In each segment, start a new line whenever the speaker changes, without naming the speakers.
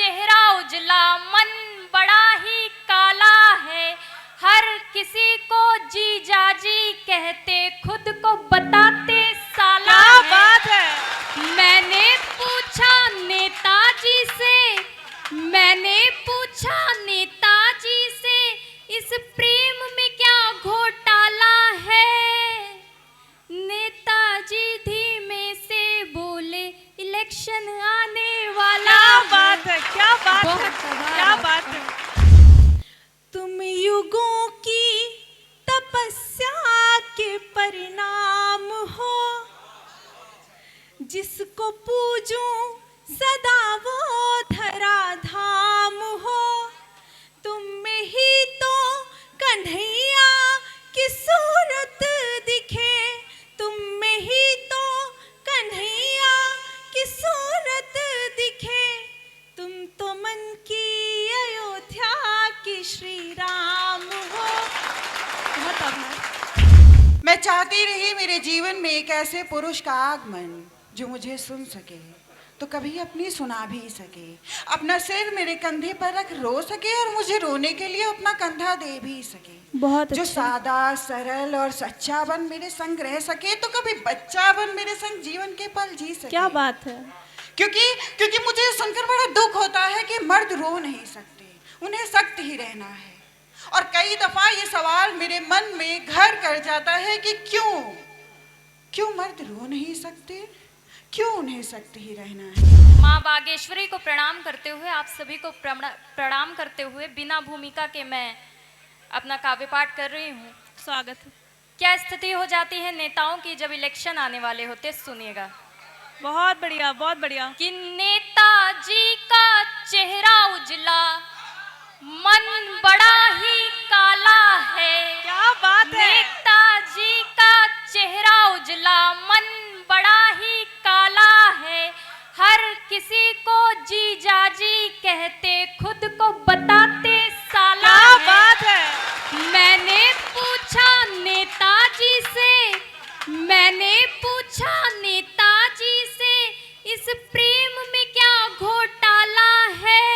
चेहरा उजला, मन बड़ा ही काला है। हर किसी को जी जाजी कहते, खुद को बताते साला
क्या
है।
बात है।
मैंने पूछा नेताजी से, मैंने पूछा नेताजी से, इस प्रेम में क्या घोटाला है। नेताजी धीमे से बोले, इलेक्शन आने वाला।
क्या बात है, क्या बात है,
बहुत
क्या बात है। तुम युगों की तपस्या के परिणाम हो, जिसको पूजूं सदा वो धरा धाम हो। तुम में ही तो कन्हैया की सूरत दिखे, तुम में ही तो कन्हैया की सूरत दिखे। तुम तो मन की अयोध्या की श्री राम हो। बहुत आभार।
मैं चाहती रही मेरे जीवन में एक ऐसे पुरुष का आगमन जो मुझे सुन सके, तो कभी अपनी सुना भी सके, अपना सिर मेरे कंधे पर रख रो सके और मुझे रोने के लिए अपना कंधा दे भी सके।
बहुत
जो
अच्छा।
सादा सरल और सच्चा बन मेरे संग रह सके, तो कभी बच्चा बन मेरे संग जीवन के पल जी सके।
क्या बात है।
क्योंकि मुझे सुनकर बड़ा दुख होता है कि मर्द रो नहीं सकते, उन्हें सख्त ही रहना है। और कई दफा ये सवाल मेरे मन में घर कर जाता है कि क्यों मर्द रो नहीं सकते, क्यों उन्हें सख्त ही रहना है।
माँ बागेश्वरी को प्रणाम करते हुए, आप सभी को प्रणाम करते हुए, बिना भूमिका के मैं अपना काव्य पाठ कर रही हूँ।
स्वागत है।
क्या स्थिति हो जाती है नेताओं की जब इलेक्शन आने वाले होते, सुनिएगा।
बहुत बढ़िया, बहुत बढ़िया।
कि नेताजी का चेहरा उजला, मन बड़ा ही काला है।
क्या बात है।
नेताजी का चेहरा उजला, मन बड़ा ही काला है। हर किसी को जी जाजी कहते, खुद को बताते साला
क्या
है।
बात है।
मैंने पूछा नेताजी से, मैंने पूछा नेताजी से, इस प्रेम में क्या घोटाला है।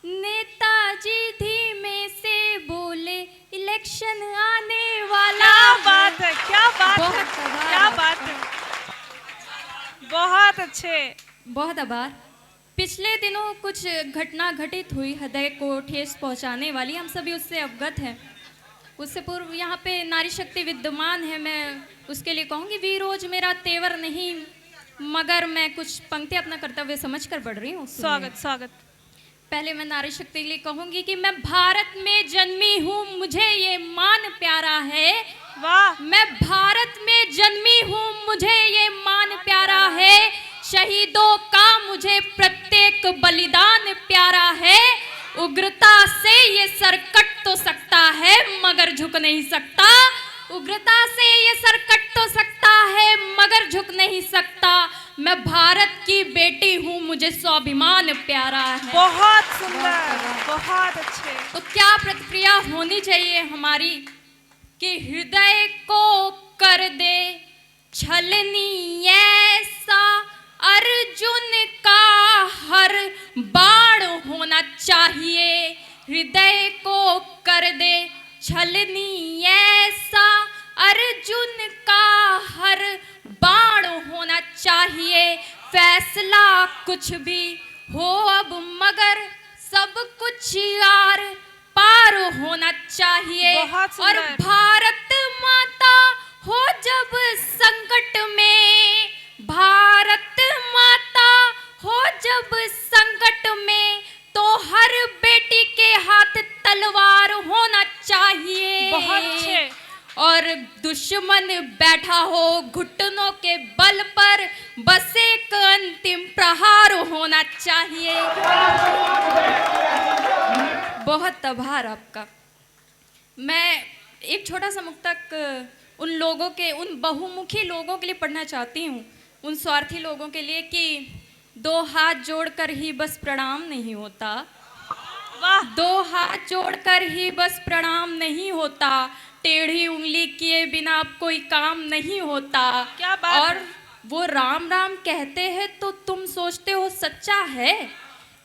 नेताजी धीमे से बोले, इलेक्शन आने वाला।
क्या बात है, क्या बात है,
बहुत आभार।
क्या बात है। बहुत अच्छे।
बहुत आभार। पिछले दिनों कुछ घटना घटित हुई हृदय को ठेस पहुंचाने वाली, हम सभी उससे अवगत हैं। उससे पूर्व यहाँ पे नारी शक्ति विद्यमान है, मैं उसके लिए कहूँगी, वीरोज मेरा तेवर नहीं, मगर मैं कुछ पंक्तियाँ अपना कर्तव्य समझ कर बढ़ रही हूँ।
स्वागत, स्वागत।
पहले मैं नारी शक्ति के लिए कहूँगी कि मैं भारत में जन्मी हूँ, मुझे ये मान प्यारा है।
वाह।
मैं भारत में जन्मी हूँ, मुझे ये मान प्यारा है। शहीदों का मुझे प्रत्येक बलिदान प्यारा है। उग्रता से ये सर कट तो सकता है, मगर झुक नहीं सकता। उग्रता से ये सर कट तो सकता है, मगर झुक नहीं सकता। मैं भारत की बेटी हूँ, मुझे स्वाभिमान प्यारा है।
बहुत सुंदर, बहुत अच्छे।
तो क्या प्रतिक्रिया होनी चाहिए हमारी कि हृदय को कर दे छलनी ऐसा, अर्जुन का हर बाण होना चाहिए। हृदय को कर दे छलनी ऐसा, अर्जुन का हर बाण होना चाहिए। फैसला कुछ भी हो अब, मगर सब कुछ यार पार होना चाहिए।
बहुत सुंदर।
और भारत माता हो जब संकट में, भारत माता हो जब संकट में, तो हर बेटी के हाथ तलवार होना चाहिए।
बहुत अच्छे।
और दुश्मन बैठा हो घुटनों के बल पर, बस एक अंतिम प्रहार होना चाहिए। बहुत आभार आपका। मैं एक छोटा सा मुक्तक उन लोगों के, उन बहुमुखी लोगों के लिए पढ़ना चाहती हूँ, उन स्वार्थी लोगों के लिए, कि दो हाथ जोड़कर ही बस प्रणाम नहीं होता।
वाह।
दो हाथ जोड़कर ही बस प्रणाम नहीं होता, टेढ़ी उंगली किए बिना अब कोई काम नहीं होता।
क्या बात
और
है।
वो राम राम कहते हैं तो तुम सोचते हो सच्चा है,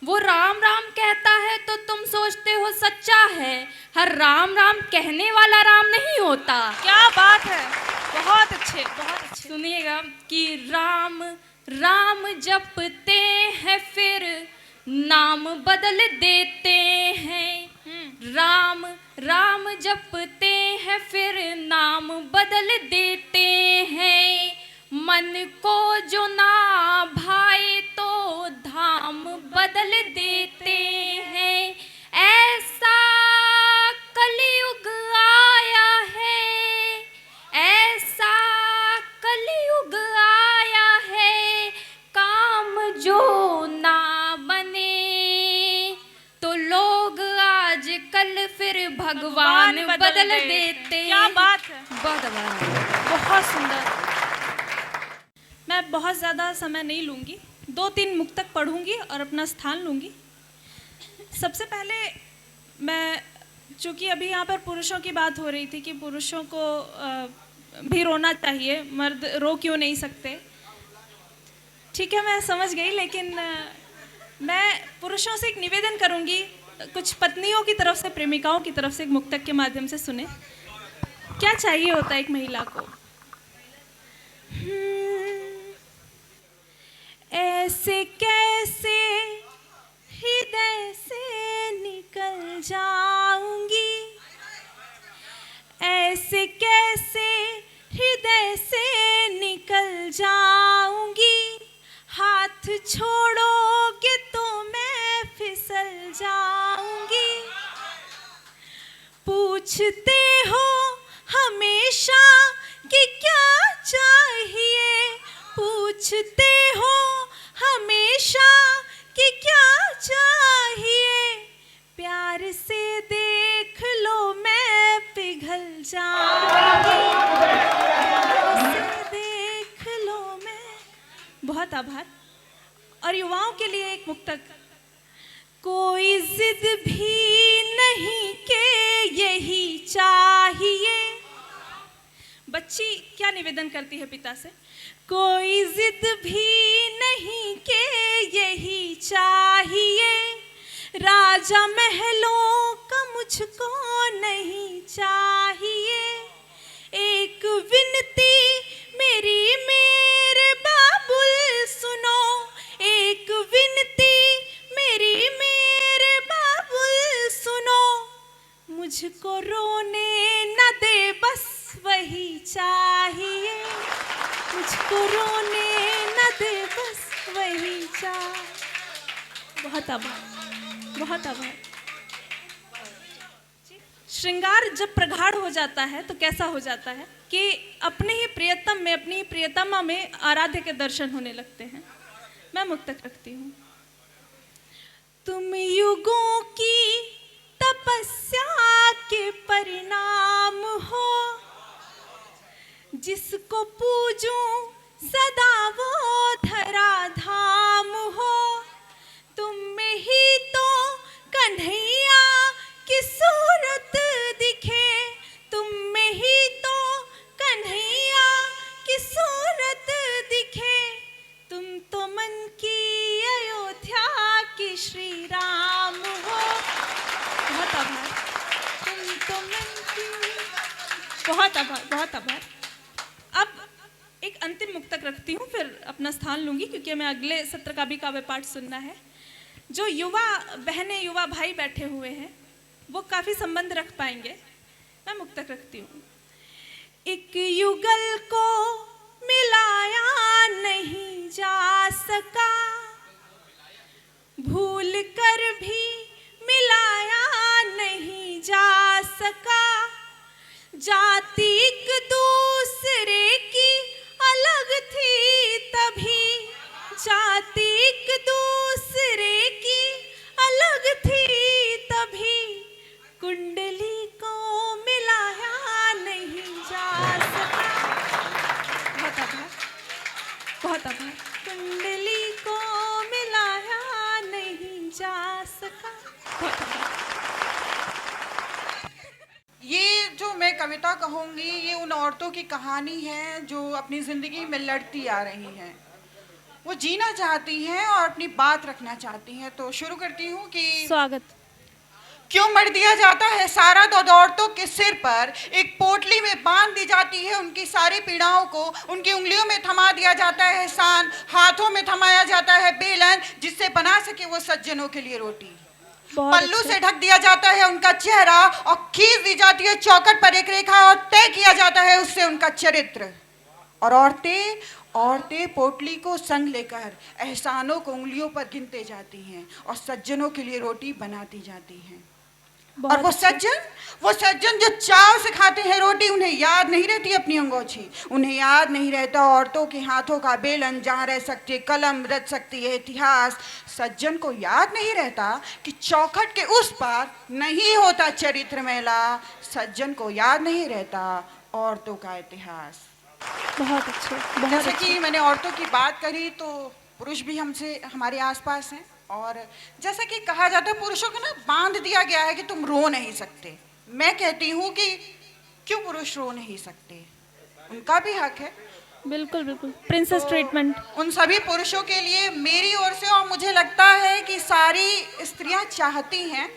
वो राम राम कहता है तो तुम सोचते हो सच्चा है, हर राम राम कहने वाला राम नहीं होता।
क्या बात है, बहुत अच्छे, बहुत अच्छे।
सुनिएगा कि राम राम जपते हैं फिर नाम बदल देते हैं, राम राम जपते हैं फिर नाम बदल देते हैं, मन को जो ना भाए तो धाम बदल देते हैं, ऐसा कलयुग आया है, ऐसा कलयुग आया है, काम जो ना बने तो लोग आजकल फिर भगवान बदल देते हैं।
क्या बात है,
बहुत
सुंदर। मैं बहुत ज़्यादा समय नहीं लूँगी, 2-3 मुक्तक पढ़ूँगी और अपना स्थान लूँगी। सबसे पहले मैं, चूँकि अभी यहाँ पर पुरुषों की बात हो रही थी कि पुरुषों को भी रोना चाहिए, मर्द रो क्यों नहीं सकते, ठीक है मैं समझ गई, लेकिन मैं पुरुषों से एक निवेदन करूँगी, कुछ पत्नियों की तरफ से, प्रेमिकाओं की तरफ से एक मुक्तक के माध्यम से सुने। क्या चाहिए होता है एक महिला को? ऐसे कैसे हृदय से निकल जाऊंगी, ऐसे कैसे हृदय से निकल जाऊंगी, हाथ छोड़ोगे तो मैं फिसल जाऊंगी, पूछते हो हमेशा कि क्या चाहिए, पूछते हो हमेशा कि क्या चाहिए, प्यार से देख लो मैं पिघल जाऊंगी, प्यार से देख लो मैं। बहुत आभार। और युवाओं के लिए एक मुक्तक। कोई जिद भी नहीं के यही चाहिए, बच्ची क्या निवेदन करती है पिता से, कोई जिद भी नहीं के यही चाहिए, राजा महलों का मुझको नहीं चाहिए, एक विनती मेरी मेरे बाबुल सुनो, एक विनती मेरी मेरे बाबुल सुनो, मुझको रोने न दे बस वही चाहिए, मुझको रोने न दे बस वही चाहिए। बहुत आभार, बहुत आभार। श्रृंगार जब प्रगाढ़ हो जाता है तो कैसा हो जाता है कि अपने ही प्रियतम में, अपनी ही प्रियतमा में आराध्य के दर्शन होने लगते हैं। मैं मुक्तक रखती हूँ। तुम युगों की तपस्या के परिणाम हो, जिसको पूजूं सदा वो धरा धाम हो, तुम में ही तो कन्हैया की सूरत दिखे, तुम में ही तो कन्हैया की सूरत दिखे, तुम तो मन की अयोध्या की श्री राम हो। बहुत आभार, तुम तो मन की, बहुत आभार, बहुत आभार। अब एक अंतिम मुक्तक रखती हूँ, फिर अपना स्थान लूंगी, क्योंकि हमें अगले सत्र का भी काव्य पाठ सुनना है। जो युवा बहनें, युवा भाई बैठे हुए हैं, वो काफ़ी संबंध रख पाएंगे। मैं मुक्तक रखती हूँ। एक युगल को मिलाया नहीं जा सका, भूल कर भी मिलाया नहीं जा सका, जाति एक दूसरे की अलग थी तभी, जाति एक दूसरे की अलग थी तभी, कुंडली को मिलाया नहीं जा सका। बहुत आभार, बहुत आभार। कुंडली को मिलाया नहीं जा सका। बहुत आभार।
ये जो मैं कविता कहूँगी, ये उन औरतों की कहानी है जो अपनी ज़िंदगी में लड़ती आ रही हैं, वो जीना चाहती हैं और अपनी बात रखना चाहती हैं। तो शुरू करती हूँ कि
स्वागत।
क्यों मर दिया जाता है सारा दर्द औरतों के सिर पर, एक पोटली में बांध दी जाती है उनकी सारी पीड़ाओं को, उनकी उंगलियों में थमा दिया जाता है सान, हाथों में थमाया जाता है बेलन, जिससे बना सके वो सज्जनों के लिए रोटी। पल्लू से ढक दिया जाता है उनका चेहरा और खींच दी जाती है चौखट पर एक रेखा और तय किया जाता है उससे उनका चरित्र। और औरतें पोटली को संग लेकर एहसानों को उंगलियों पर गिनते जाती हैं और सज्जनों के लिए रोटी बनाती जाती हैं। और वो सज्जन जो चाव से खाते हैं रोटी, उन्हें याद नहीं रहती अपनी अंगोछी, उन्हें याद नहीं रहता औरतों के हाथों का बेलन जहाँ रह सकती है कलम, रच सकती है इतिहास। सज्जन को याद नहीं रहता कि चौखट के उस पार नहीं होता चरित्र मेला। सज्जन को याद नहीं रहता औरतों का इतिहास।
बहुत अच्छे।
जैसे कि मैंने औरतों की बात करी तो पुरुष भी हमसे हमारे आसपास हैं, और जैसा कि कहा जाता है पुरुषों को ना बांध दिया गया है कि तुम रो नहीं सकते। मैं कहती हूँ कि क्यों पुरुष रो नहीं सकते, उनका भी हक है।
बिल्कुल बिल्कुल, प्रिंसेस ट्रीटमेंट।
उन सभी पुरुषों के लिए मेरी ओर से, और मुझे लगता है कि सारी स्त्रियां चाहती हैं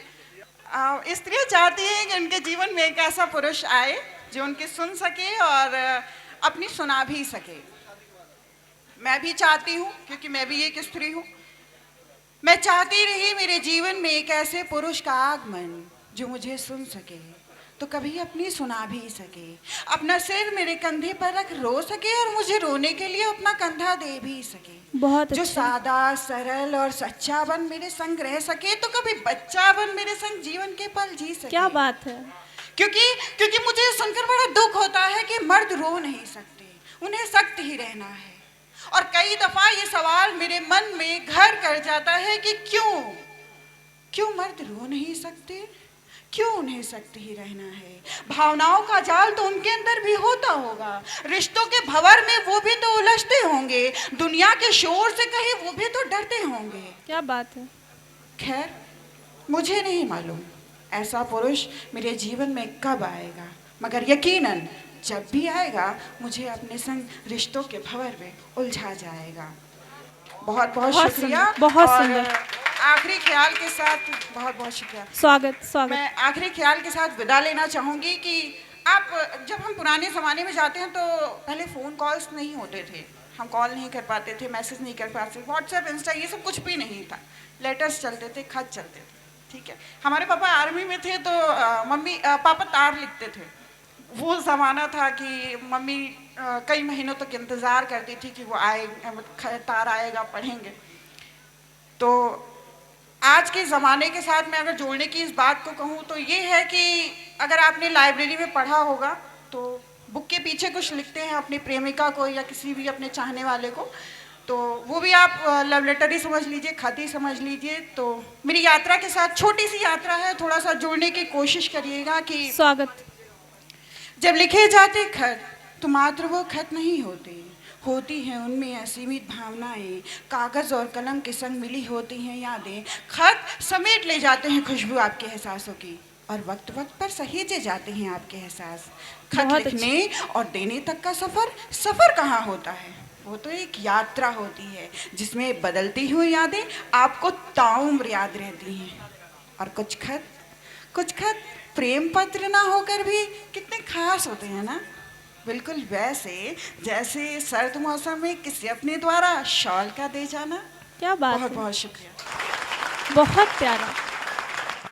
कि उनके जीवन में एक ऐसा पुरुष आए जो उनकी सुन सके और अपनी सुना भी सके। मैं भी चाहती हूँ, क्योंकि मैं भी एक स्त्री हूँ। मैं चाहती रही मेरे जीवन में एक ऐसे पुरुष का आगमन जो मुझे सुन सके, तो कभी अपनी सुना भी सके, अपना सिर मेरे कंधे पर रख रो सके और मुझे रोने के लिए अपना कंधा दे भी सके।
बहुत
जो
अच्छा।
सादा सरल और सच्चा बन मेरे संग रह सके, तो कभी बच्चा बन मेरे संग जीवन के पल जी सके।
क्या बात है।
क्योंकि मुझे सुनकर बड़ा दुख होता है कि मर्द रो नहीं सकते, उन्हें सख्त ही रहना है। और कई दफा ये सवाल मेरे मन में घर कर जाता है कि क्यों मर्द रो नहीं सकते, क्यों उन्हें सख्त ही रहना है। भावनाओं का जाल तो उनके अंदर भी होता होगा, रिश्तों के भंवर में वो भी तो उलझते होंगे, दुनिया के शोर से कहीं वो भी तो डरते होंगे।
क्या बात है।
खैर, मुझे नहीं मालूम ऐसा पुरुष मेरे जीवन में कब आएगा, मगर यकीनन जब भी आएगा मुझे अपने संग रिश्तों के भंवर में उलझा जाएगा। बहुत बहुत शुक्रिया।
बहुत
और
सुंदर।
आखिरी ख्याल के साथ बहुत बहुत शुक्रिया।
स्वागत।
मैं आखिरी ख्याल के साथ विदा लेना चाहूँगी कि आप, जब हम पुराने ज़माने में जाते हैं तो पहले फ़ोन कॉल्स नहीं होते थे, हम कॉल नहीं कर पाते थे, मैसेज नहीं कर पाते थे, व्हाट्सएप इंस्टा ये सब कुछ भी नहीं था। लेटर्स चलते थे, खत चलते थे, ठीक है। हमारे पापा आर्मी में थे तो पापा तार लिखते थे। वो ज़माना था कि मम्मी कई महीनों तक इंतज़ार करती थी कि वो आए, तार आएगा, पढ़ेंगे। तो आज के ज़माने के साथ मैं अगर जोड़ने की इस बात को कहूँ तो ये है कि अगर आपने लाइब्रेरी में पढ़ा होगा तो बुक के पीछे कुछ लिखते हैं अपनी प्रेमिका को या किसी भी अपने चाहने वाले को, तो वो भी आप लव लेटर ही समझ लीजिए, खत ही समझ लीजिए। तो मेरी यात्रा के साथ छोटी सी यात्रा है, थोड़ा सा जुड़ने की कोशिश करिएगा कि
स्वागत।
जब लिखे जाते खत तो मात्र वो खत नहीं होती हैं उनमें असीमित भावनाएं, कागज़ और कलम के संग मिली होती हैं यादें। खत समेट ले जाते हैं खुशबू आपके एहसासों की, और वक्त वक्त पर सहेजे जाते हैं आपके एहसास। खत लिखने और देने तक का सफ़र कहाँ होता है, वो तो एक यात्रा होती है जिसमें बदलती हुई यादें आपको ताउम्र याद रहती हैं। और कुछ खत प्रेम पत्र ना होकर भी कितने खास होते हैं ना, बिल्कुल वैसे जैसे सर्द मौसम में किसी अपने द्वारा शॉल का दे जाना।
क्या बात है।
बहुत बहुत शुक्रिया।
बहुत प्यारा।